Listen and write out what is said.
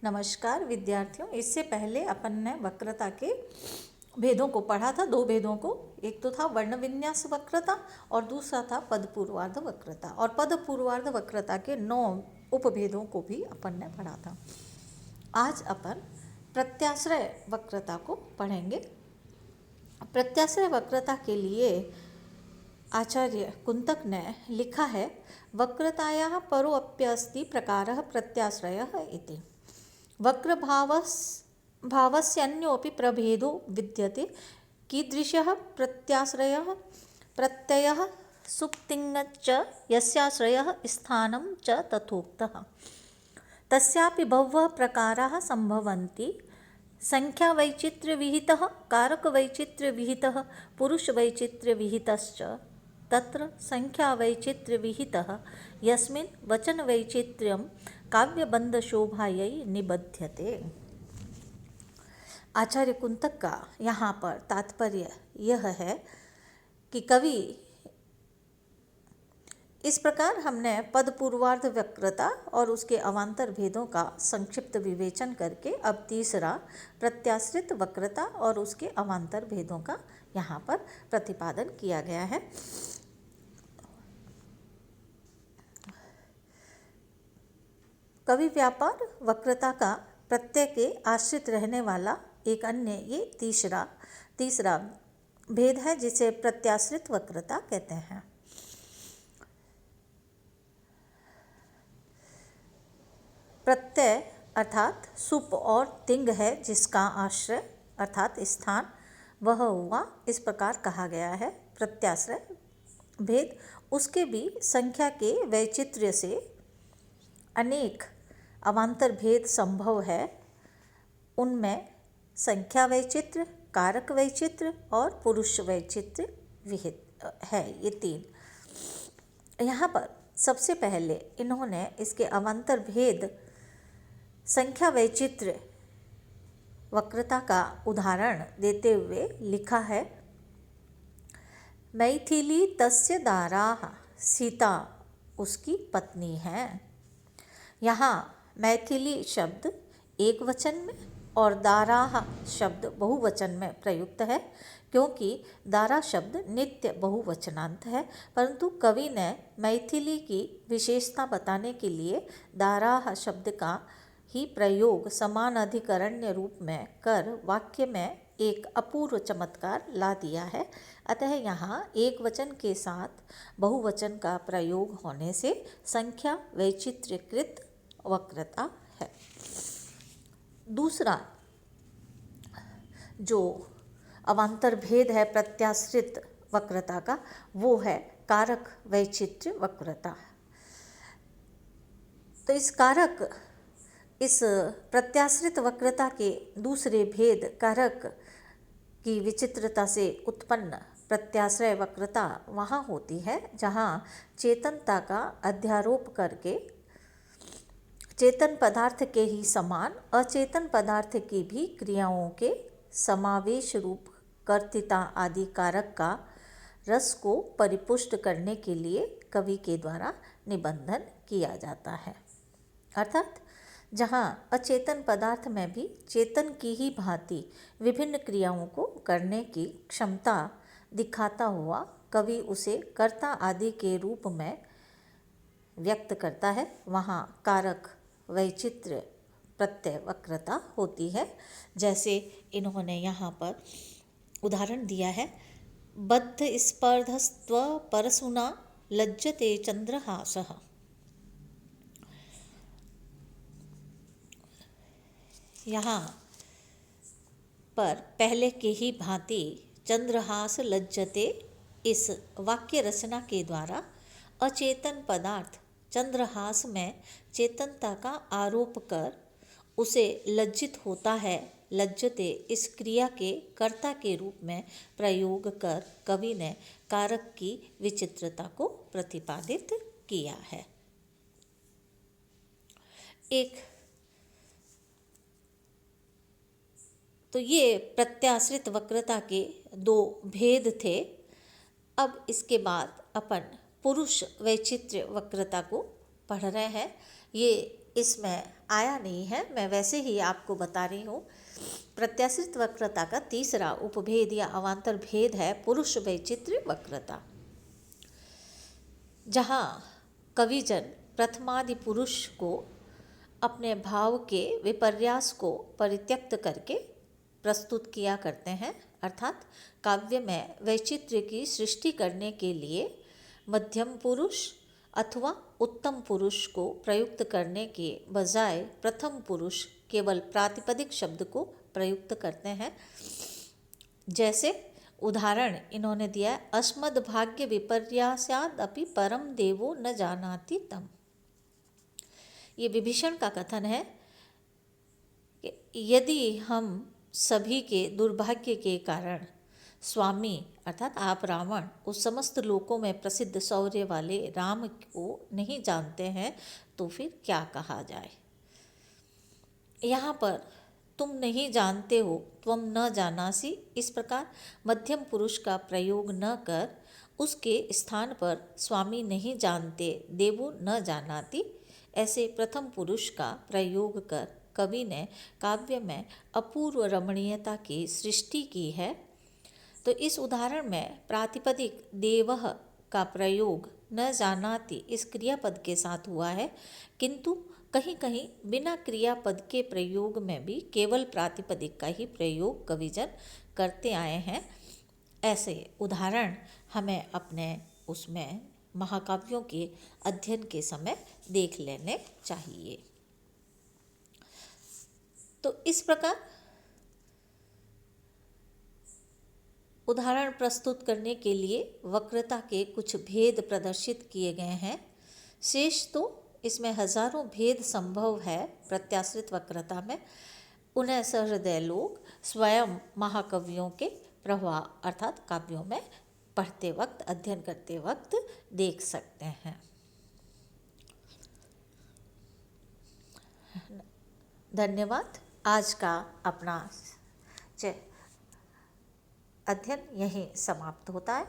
नमस्कार विद्यार्थियों। इससे पहले अपन ने वक्रता के भेदों को पढ़ा था, दो भेदों को। एक तो था वर्ण विन्यास वक्रता और दूसरा था पद पूर्वार्ध वक्रता। और पद पूर्वार्ध वक्रता के 9 उपभेदों को भी अपन ने पढ़ा था। आज अपन प्रत्याश्रय वक्रता को पढ़ेंगे। प्रत्याश्रय वक्रता के लिए आचार्य कुंतक ने लिखा है, वक्रतायाः परो अप्यस्ति प्रकारः प्रत्याश्रयः इति। वक्रभावस्यान्योऽपि प्रभेदो विद्यते। कीदृशः प्रत्याश्रयः? प्रत्ययः सुप्तिङच्च यस्याश्रयः स्थानं च तथोक्तः। तस्यापि बहवः प्रकाराः सम्भवन्ति। संख्यावैचित्र्यविहितः, कारकवैचित्र्यविहितः, पुरुषवैचित्र्यविहितश्च। तत्र संख्यावैचित्र्यविहितः यस्मिन् वचनवैचित्र्यं काव्यबन्धशोभायै निबध्यते। आचार्य कुंतक का यहाँ पर तात्पर्य यह है कि कवि इस प्रकार हमने पद पूर्वार्ध वक्रता और उसके अवान्तर भेदों का संक्षिप्त विवेचन करके अब तीसरा प्रत्याश्रित वक्रता और उसके अवान्तर भेदों का यहाँ पर प्रतिपादन किया गया है। कवि व्यापार वक्रता का प्रत्यय के आश्रित रहने वाला एक अन्य ये तीसरा भेद है, जिसे प्रत्याश्रित वक्रता कहते हैं। प्रत्यय अर्थात सुप और तिंग है जिसका आश्रय अर्थात स्थान वह हुआ, इस प्रकार कहा गया है। प्रत्याश्रय भेद उसके भी संख्या के वैचित्र्य से अनेक अवान्तर भेद संभव है। उनमें संख्या वैचित्र्य, कारक वैचित्र्य और पुरुष वैचित्र्य विहित है, ये 3। यहाँ पर सबसे पहले इन्होंने इसके अवान्तर भेद संख्या वैचित्र्य वक्रता का उदाहरण देते हुए लिखा है, मैथिली तस्य दाराः, सीता उसकी पत्नी है। यहाँ मैथिली शब्द एक वचन में और दाराः शब्द बहुवचन में प्रयुक्त है, क्योंकि दारा शब्द नित्य बहुवचनांत है। परंतु कवि ने मैथिली की विशेषता बताने के लिए दाराः शब्द का ही प्रयोग समान अधिकरण्य रूप में कर वाक्य में एक अपूर्व चमत्कार ला दिया है। अतः यहाँ एक वचन के साथ बहुवचन का प्रयोग होने से संख्या वैचित्र्यकृत वक्रता है। दूसरा जो अवान्तर भेद है प्रत्याश्रित वक्रता का, वो है कारक वैचित्र्य वक्रता। तो इस प्रत्याश्रित वक्रता के दूसरे भेद कारक की विचित्रता से उत्पन्न प्रत्याश्रय वक्रता वहाँ होती है जहाँ चेतनता का अध्यारोप करके चेतन पदार्थ के ही समान अचेतन पदार्थ की भी क्रियाओं के समावेश रूप कर्तृता आदि कारक का रस को परिपुष्ट करने के लिए कवि के द्वारा निबंधन किया जाता है। अर्थात जहाँ अचेतन पदार्थ में भी चेतन की ही भांति विभिन्न क्रियाओं को करने की क्षमता दिखाता हुआ कवि उसे कर्ता आदि के रूप में व्यक्त करता है, वहाँ कारक वैचित्र्य प्रत्यय वक्रता होती है। जैसे इन्होंने यहाँ पर उदाहरण दिया है, बद्ध स्पर्धस्त्व परशुना लज्जते चंद्रहासः। यहाँ पर पहले के ही भांति चंद्रहास लज्जते इस वाक्य रचना के द्वारा अचेतन पदार्थ चंद्रहास में चेतनता का आरोप कर उसे लज्जित होता है। लज्जते इस क्रिया के कर्ता के रूप में प्रयोग कर कवि ने कारक की विचित्रता को प्रतिपादित किया है। तो ये प्रत्याश्रित वक्रता के 2 भेद थे। अब इसके बाद अपन पुरुष वैचित्र्य वक्रता को पढ़ रहे हैं। ये इसमें आया नहीं है, मैं वैसे ही आपको बता रही हूँ। प्रत्याश्रित वक्रता का तीसरा उपभेद या अवान्तर भेद है पुरुष वैचित्र्य वक्रता, जहाँ कविजन प्रथमादि पुरुष को अपने भाव के विपर्यास को परित्यक्त करके प्रस्तुत किया करते हैं, अर्थात काव्य में वैचित्र्य की सृष्टि करने के लिए मध्यम पुरुष अथवा उत्तम पुरुष को प्रयुक्त करने के बजाय प्रथम पुरुष केवल प्रातिपदिक शब्द को प्रयुक्त करते हैं। जैसे उदाहरण इन्होंने दिया है, अस्मद् भाग्य विपर्यासाद् अपि परम देवो न जानाति तम। ये विभीषण का कथन है कि यदि हम सभी के दुर्भाग्य के कारण स्वामी अर्थात आप रावण उस समस्त लोकों में प्रसिद्ध शौर्य वाले राम को नहीं जानते हैं तो फिर क्या कहा जाए। यहाँ पर तुम नहीं जानते हो, त्वम न जानासि, इस प्रकार मध्यम पुरुष का प्रयोग न कर उसके स्थान पर स्वामी नहीं जानते देवो न जानाति ऐसे प्रथम पुरुष का प्रयोग कर कवि ने काव्य में अपूर्व रमणीयता की सृष्टि की है। तो इस उदाहरण में प्रातिपदिक देवः का प्रयोग न जानाति इस क्रियापद के साथ हुआ है, किंतु कहीं कहीं बिना क्रियापद के प्रयोग में भी केवल प्रातिपदिक का ही प्रयोग कविजन करते आए हैं। ऐसे उदाहरण हमें अपने उसमें महाकाव्यों के अध्ययन के समय देख लेने चाहिए। तो इस प्रकार उदाहरण प्रस्तुत करने के लिए वक्रता के कुछ भेद प्रदर्शित किए गए हैं। शेष तो इसमें हजारों भेद संभव है प्रत्याश्रित वक्रता में। उन्हें सहृदय लोग स्वयं महाकवियों के प्रवाह अर्थात काव्यों में पढ़ते वक्त अध्ययन करते वक्त देख सकते हैं। धन्यवाद। आज का अपना अध्ययन यहीं समाप्त होता है।